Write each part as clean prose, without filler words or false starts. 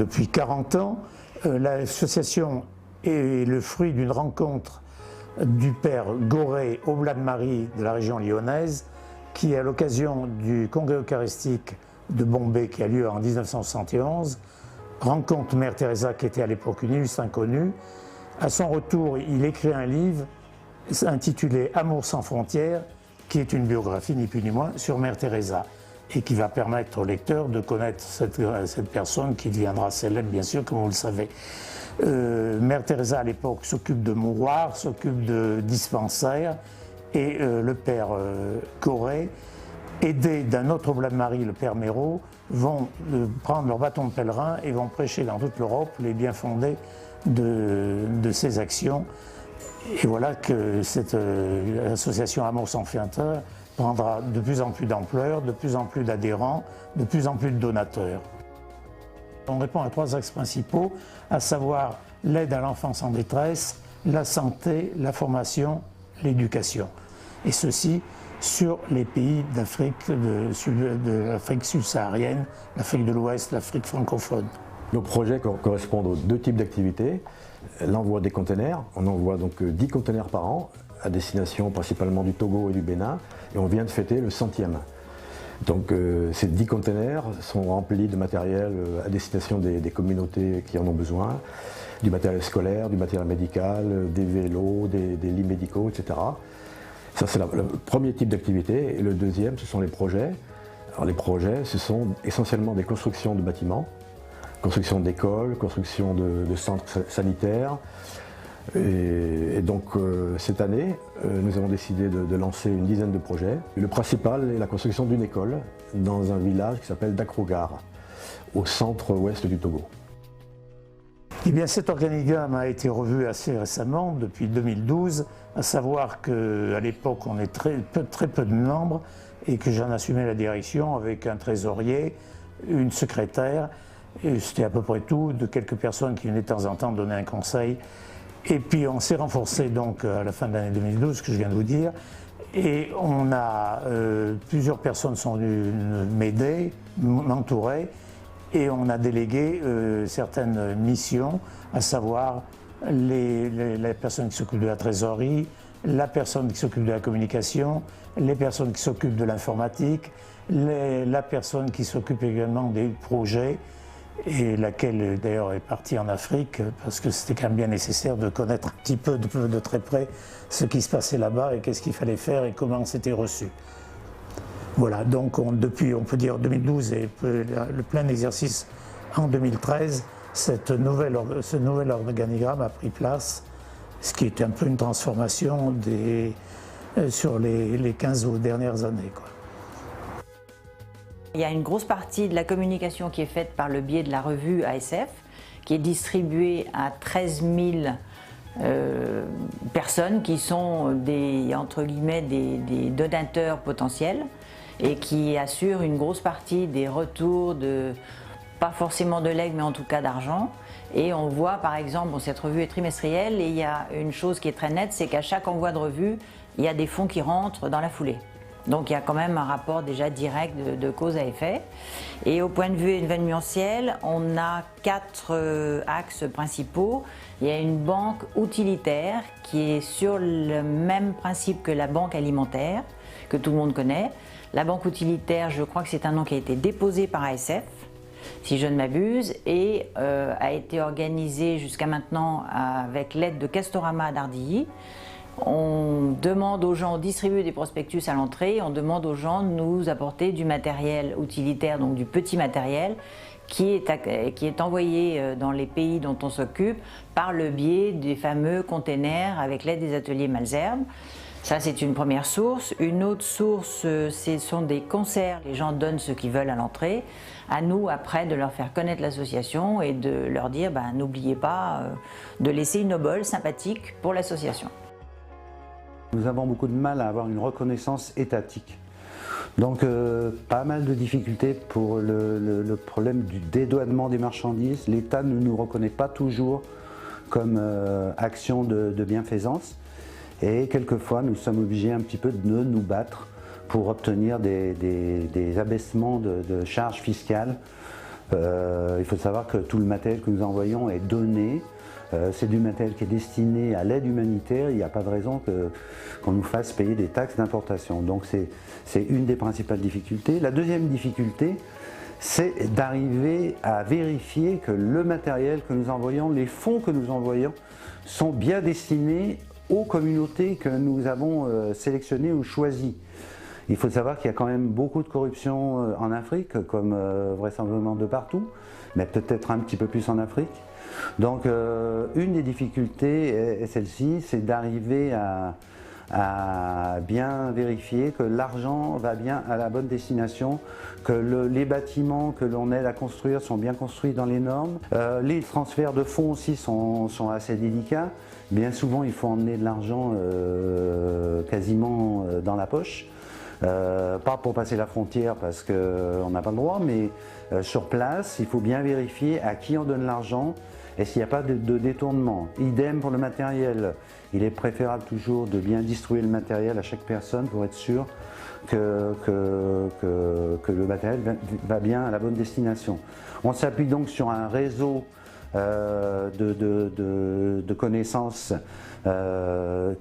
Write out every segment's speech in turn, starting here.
depuis 40 ans. L'association est le fruit d'une rencontre du père Goré, Oblat de Marie de la région lyonnaise, qui, à l'occasion du congrès eucharistique de Bombay qui a lieu en 1971, rencontre Mère Teresa qui était à l'époque une illustre inconnue. À son retour, il écrit un livre intitulé Amour sans frontières, qui est une biographie ni plus ni moins sur Mère Teresa et qui va permettre au lecteur de connaître cette personne qui deviendra célèbre, bien sûr, comme vous le savez. Mère Teresa à l'époque s'occupe de mouroirs, s'occupe de dispensaires, et le père Goré, aidé d'un autre Oblat de Marie, le père Méraud, vont prendre leur bâton de pèlerin et vont prêcher dans toute l'Europe les biens fondés de ces actions. Et voilà que cette association Amour sans frontières prendra de plus en plus d'ampleur, de plus en plus d'adhérents, de plus en plus de donateurs. On répond à 3 axes principaux, à savoir l'aide à l'enfance en détresse, la santé, la formation, l'éducation. Et ceci sur les pays d'Afrique, de l'Afrique subsaharienne, l'Afrique de l'Ouest, l'Afrique francophone. Nos projets correspondent aux 2 types d'activités. L'envoi des containers, on envoie donc 10 containers par an à destination principalement du Togo et du Bénin, et on vient de fêter le 100e. Donc ces 10 containers sont remplis de matériel à destination des communautés qui en ont besoin, du matériel scolaire, du matériel médical, des vélos, des lits médicaux, etc. Ça c'est le premier type d'activité, et le deuxième ce sont les projets. Alors les projets ce sont essentiellement des constructions de bâtiments, construction d'écoles, construction de centres sanitaires. Et donc cette année, nous avons décidé de lancer une dizaine de projets. Le principal est la construction d'une école dans un village qui s'appelle Dakrogar, au centre-ouest du Togo. Eh bien, cet organigramme a été revu assez récemment, depuis 2012, à savoir qu'à l'époque on est très peu de membres et que j'en assumais la direction avec un trésorier, une secrétaire, et c'était à peu près tout, de quelques personnes qui venaient de temps en temps donner un conseil. Et puis on s'est renforcé donc à la fin de l'année 2012, que je viens de vous dire, et on a plusieurs personnes sont venues m'aider, m'entourer, et on a délégué certaines missions, à savoir les personnes qui s'occupent de la trésorerie, la personne qui s'occupe de la communication, les personnes qui s'occupent de l'informatique, la personne qui s'occupe également des projets, et laquelle d'ailleurs est partie en Afrique parce que c'était quand même bien nécessaire de connaître un petit peu de très près ce qui se passait là-bas et qu'est-ce qu'il fallait faire et comment c'était reçu. Voilà, donc depuis, on peut dire 2012 et le plein exercice en 2013, ce nouvel organigramme a pris place, ce qui est un peu une transformation sur les 15 dernières années, quoi. Il y a une grosse partie de la communication qui est faite par le biais de la revue ASF, qui est distribuée à 13 000 personnes qui sont entre guillemets des donateurs potentiels et qui assurent une grosse partie des retours, pas forcément de legs mais en tout cas d'argent. Et on voit par exemple, cette revue est trimestrielle et il y a une chose qui est très nette, c'est qu'à chaque envoi de revue, il y a des fonds qui rentrent dans la foulée. Donc il y a quand même un rapport déjà direct de cause à effet. Et au point de vue événementiel, on a 4 axes principaux. Il y a une banque utilitaire qui est sur le même principe que la banque alimentaire, que tout le monde connaît. La banque utilitaire, je crois que c'est un nom qui a été déposé par ASF, si je ne m'abuse, et a été organisée jusqu'à maintenant avec l'aide de Castorama d'Ardilly. On demande aux gens, on distribue des prospectus à l'entrée, on demande aux gens de nous apporter du matériel utilitaire, donc du petit matériel, qui est envoyé dans les pays dont on s'occupe par le biais des fameux containers avec l'aide des ateliers Malesherbes. Ça, c'est une première source. Une autre source, ce sont des concerts. Les gens donnent ce qu'ils veulent à l'entrée. À nous, après, de leur faire connaître l'association et de leur dire, n'oubliez pas de laisser une obole sympathique pour l'association. Nous avons beaucoup de mal à avoir une reconnaissance étatique. Donc pas mal de difficultés pour le problème du dédouanement des marchandises. L'État ne nous reconnaît pas toujours comme action de bienfaisance. Et quelquefois nous sommes obligés un petit peu de nous battre pour obtenir des abaissements de charges fiscales Il faut savoir que tout le matériel que nous envoyons est donné. C'est du matériel qui est destiné à l'aide humanitaire. Il n'y a pas de raison qu'on nous fasse payer des taxes d'importation. Donc c'est une des principales difficultés. La deuxième difficulté, c'est d'arriver à vérifier que le matériel que nous envoyons, les fonds que nous envoyons, sont bien destinés aux communautés que nous avons sélectionnées ou choisies. Il faut savoir qu'il y a quand même beaucoup de corruption en Afrique, comme vraisemblablement de partout, mais peut-être un petit peu plus en Afrique. Donc une des difficultés est celle-ci, c'est d'arriver à bien vérifier que l'argent va bien à la bonne destination, que les bâtiments que l'on aide à construire sont bien construits dans les normes. Les transferts de fonds aussi sont assez délicats. Bien souvent, il faut emmener de l'argent quasiment dans la poche. Pas pour passer la frontière parce qu'on n'a pas le droit, mais sur place, il faut bien vérifier à qui on donne l'argent et s'il n'y a pas de détournement. Idem pour le matériel. Il est préférable toujours de bien distribuer le matériel à chaque personne pour être sûr que le matériel va bien à la bonne destination. On s'appuie donc sur un réseau de connaissances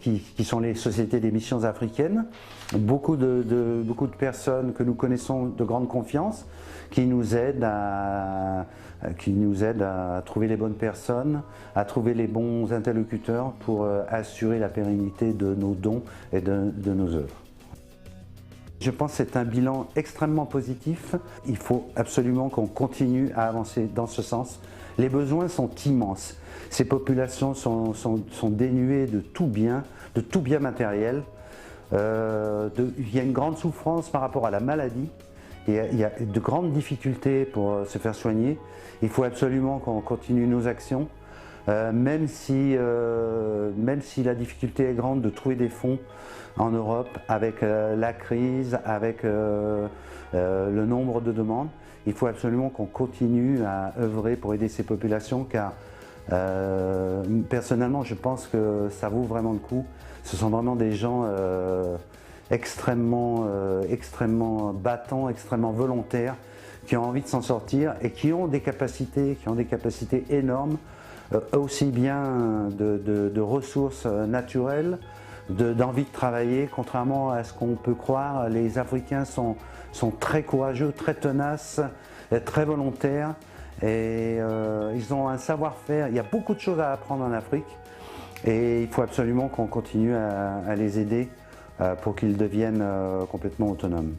qui sont les sociétés des missions africaines. Beaucoup de personnes que nous connaissons de grande confiance qui nous aident à trouver les bonnes personnes, à trouver les bons interlocuteurs pour assurer la pérennité de nos dons et de nos œuvres. Je pense que c'est un bilan extrêmement positif. Il faut absolument qu'on continue à avancer dans ce sens. Les besoins sont immenses. Ces populations sont dénuées de tout bien matériel. Il y a une grande souffrance par rapport à la maladie. Il y a de grandes difficultés pour se faire soigner. Il faut absolument qu'on continue nos actions, même si la difficulté est grande de trouver des fonds en Europe avec la crise, avec le nombre de demandes. Il faut absolument qu'on continue à œuvrer pour aider ces populations car personnellement je pense que ça vaut vraiment le coup. Ce sont vraiment des gens extrêmement battants, extrêmement volontaires, qui ont envie de s'en sortir et qui ont des capacités énormes, aussi bien de ressources naturelles, d'envie de travailler. Contrairement à ce qu'on peut croire, les Africains sont très courageux, très tenaces, très volontaires et ils ont un savoir-faire. Il y a beaucoup de choses à apprendre en Afrique et il faut absolument qu'on continue à les aider pour qu'ils deviennent complètement autonomes.